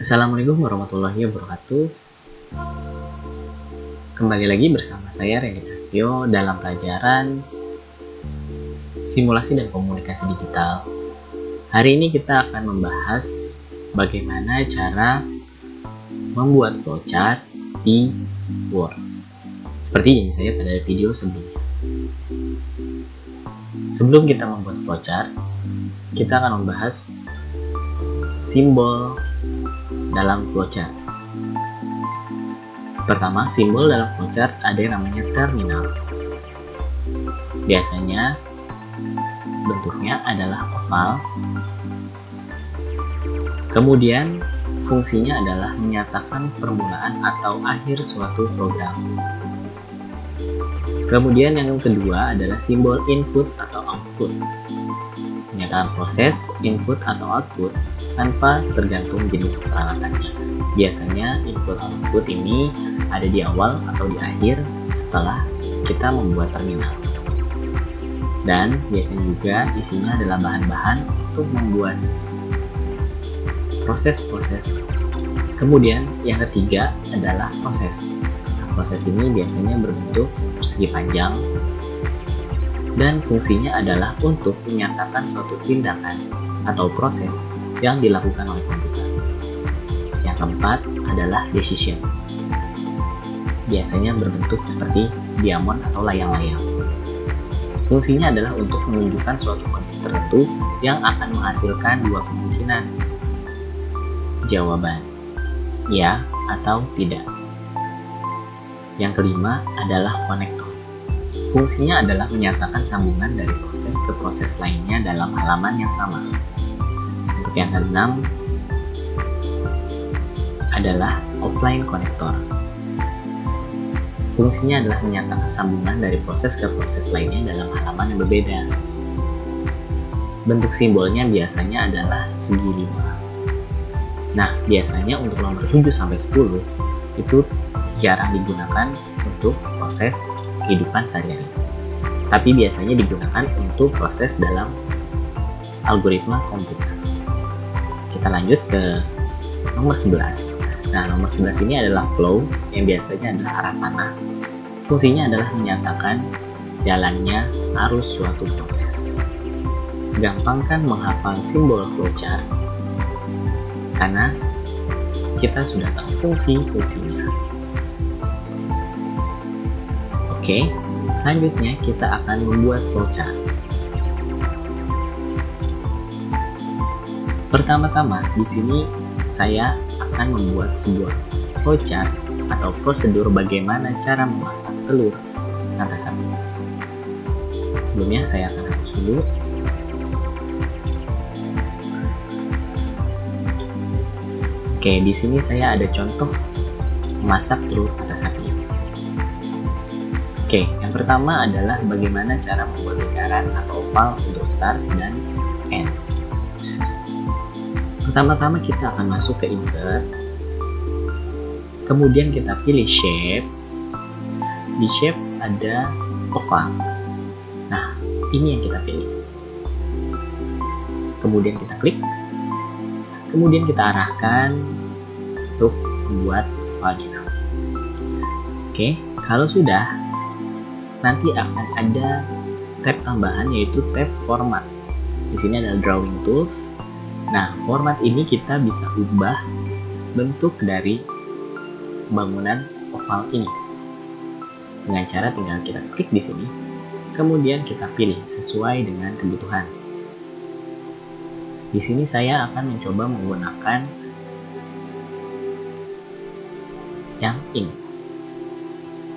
Assalamualaikum warahmatullahi wabarakatuh. Kembali lagi bersama saya Randy Prasetyo dalam pelajaran simulasi dan komunikasi digital. Hari ini kita akan membahas bagaimana cara membuat flowchart di Word. Seperti janji saya pada video sebelumnya. Sebelum kita membuat flowchart, kita akan membahas simbol dalam flowchart. Pertama, simbol dalam flowchart ada yang namanya terminal. Biasanya bentuknya adalah oval. Kemudian fungsinya adalah menyatakan permulaan atau akhir suatu program. Kemudian yang kedua adalah simbol input atau output. Menyatakan proses input atau output tanpa tergantung jenis peralatannya. Biasanya input output ini ada di awal atau di akhir setelah kita membuat terminal. Dan biasanya juga isinya adalah bahan-bahan untuk membuat proses-proses. Kemudian yang ketiga adalah proses. Proses ini biasanya berbentuk persegi panjang dan fungsinya adalah untuk menyatakan suatu tindakan atau proses yang dilakukan oleh komputer. Yang keempat adalah decision. Biasanya berbentuk seperti diamond atau layang-layang. Fungsinya adalah untuk menunjukkan suatu kondisi tertentu yang akan menghasilkan dua kemungkinan jawaban, ya atau tidak. Yang kelima adalah konektor. Fungsinya adalah menyatakan sambungan dari proses ke proses lainnya dalam halaman yang sama. Untuk yang keenam adalah offline connector. Fungsinya adalah menyatakan sambungan dari proses ke proses lainnya dalam halaman yang berbeda. Bentuk simbolnya biasanya adalah segi 5. Nah, biasanya untuk nomor 7-10 itu jarang digunakan untuk proses kehidupan sehari-hari. Tapi biasanya digunakan untuk proses dalam algoritma komputer. Kita lanjut ke nomor 11. Nah, nomor 11 ini adalah flow yang biasanya adalah arah panah. Fungsinya adalah menyatakan jalannya arus suatu proses. Gampang kan menghafal simbol flowchart? Karena kita sudah tahu fungsi-fungsinya. Oke, selanjutnya kita akan membuat flowchart. Pertama-tama di sini saya akan membuat sebuah flowchart atau prosedur bagaimana cara memasak telur rantai satu. Sebelumnya saya akan hapus dulu. Oke, di sini saya ada contoh memasak telur rantai sapi. Oke, yang pertama adalah bagaimana cara membuat lingkaran atau oval untuk start dan end. Pertama-tama kita akan masuk ke insert, kemudian kita pilih shape. Di shape ada oval. Nah, ini yang kita pilih. Kemudian kita klik, kemudian kita arahkan untuk membuat ovalnya. Oke, kalau sudah, nanti akan ada tab tambahan yaitu tab format. Di sini ada drawing tools. Nah, format ini kita bisa ubah bentuk dari bangunan oval ini dengan cara tinggal kita klik di sini, kemudian kita pilih sesuai dengan kebutuhan. Di sini saya akan mencoba menggunakan yang ini.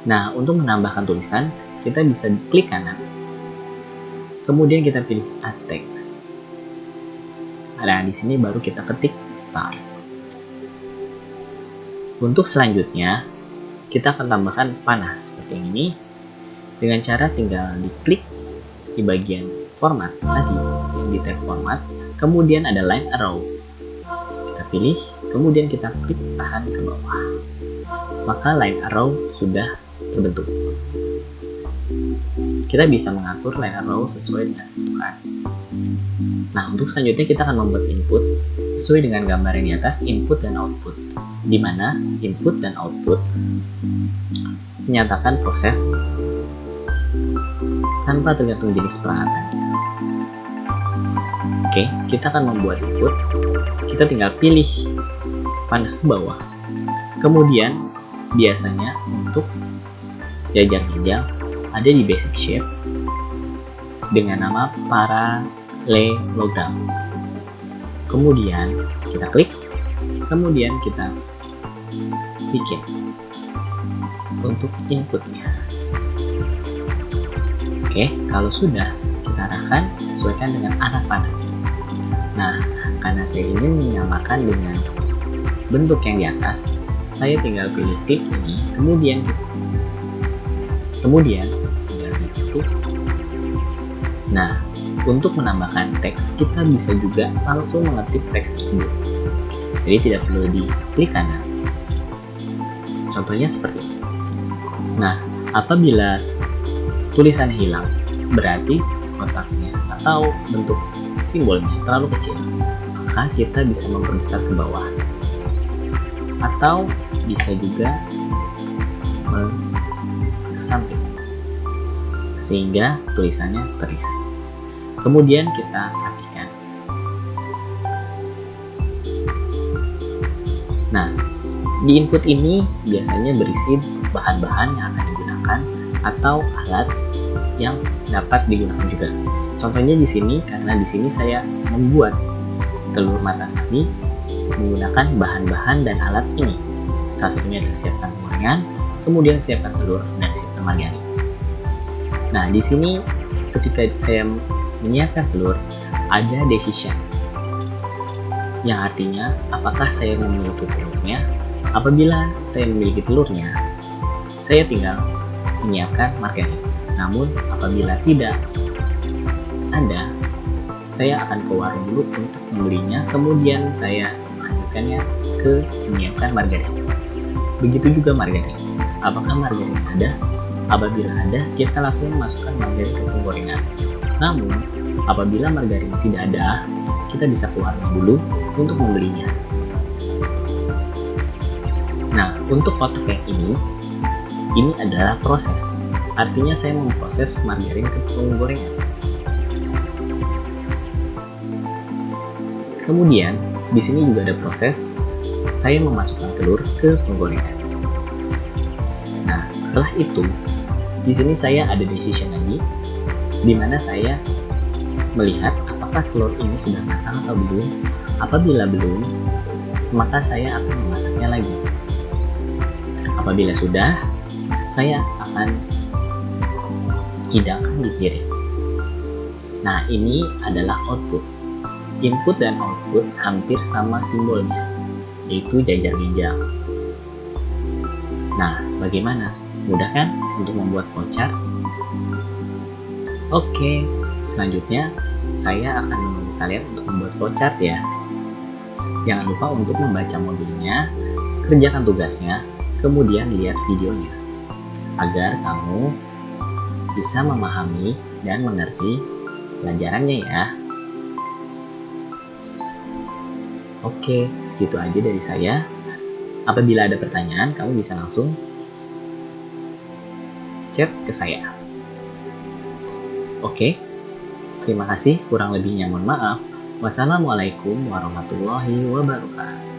Nah, untuk menambahkan tulisan, kita bisa klik kanan, kemudian kita pilih add text. Nah, di sini baru kita ketik start. Untuk selanjutnya, kita akan tambahkan panah seperti ini dengan cara tinggal diklik di bagian format tadi yang di tab format, kemudian ada line arrow. Kita pilih, kemudian kita klik tahan ke bawah. Maka line arrow sudah terbentuk. Kita bisa mengatur line arrow sesuai dengan kebutuhan. Nah, untuk selanjutnya kita akan membuat input. sesuai dengan gambar yang di atas, input dan output, di mana input dan output menyatakan proses tanpa tergantung jenis peralatannya. Oke, kita akan membuat input. Kita tinggal pilih panah ke bawah. Kemudian biasanya untuk jajar ginjal ada di basic shape dengan nama parallelogram. Kemudian kita klik, kemudian kita bikin untuk inputnya. Oke, kalau sudah, kita arahkan sesuaikan dengan arah panah. Nah, karena saya ingin menyamakan dengan bentuk yang di atas, saya tinggal pilih klik ini, kemudian tinggal diketik. Nah, untuk menambahkan teks, kita bisa juga langsung mengetik teks tersebut. Jadi tidak perlu di klik kanan. Contohnya seperti ini. Nah, apabila tulisan hilang, berarti kotaknya atau bentuk simbolnya terlalu kecil, maka kita bisa memperbesar ke bawah. Atau bisa juga ke samping, sehingga tulisannya terlihat. Kemudian kita rapikan. Nah, di input ini biasanya berisi bahan-bahan yang akan digunakan atau alat yang dapat digunakan juga. Contohnya di sini, karena di sini saya membuat telur mata sapi menggunakan bahan-bahan dan alat ini. Salah satunya adalah siapkan gorengan, kemudian siapkan telur dan siapkan margarin. Nah, di sini ketika saya menyiapkan telur, ada decision, yang artinya apakah saya memiliki telurnya. Apabila saya memiliki telurnya, saya tinggal menyiapkan margarin. Namun apabila tidak ada, saya akan ke warung dulu untuk membelinya, kemudian saya melanjutkannya ke menyiapkan margarin. Begitu juga margarin. Apakah margarin ada? Apabila ada, kita langsung masukkan margarin ke penggorengan. Namun, apabila margarin tidak ada, kita bisa ke warung dulu untuk membelinya. Nah, untuk kotak yang ini adalah proses. Artinya saya memproses margarin ke penggorengan. Kemudian, di sini juga ada proses saya memasukkan telur ke penggorengan. Nah, setelah itu, di sini saya ada decision lagi, di mana saya melihat apakah telur ini sudah matang atau belum. Apabila belum, maka saya akan memasaknya lagi. Apabila sudah, saya akan hidangkan di piring. Nah, ini adalah output. Input dan output hampir sama simbolnya, yaitu jajar ginjal. Nah, bagaimana? Mudah kan untuk membuat flowchart? Oke, selanjutnya saya akan menunggu kalian untuk membuat flowchart ya. Jangan lupa untuk membaca modulnya, kerjakan tugasnya, kemudian lihat videonya, agar kamu bisa memahami dan mengerti pelajarannya ya. Oke, segitu aja dari saya. Apabila ada pertanyaan, kamu bisa langsung chat ke saya. Oke, terima kasih. Kurang lebihnya mohon maaf. Wassalamualaikum warahmatullahi wabarakatuh.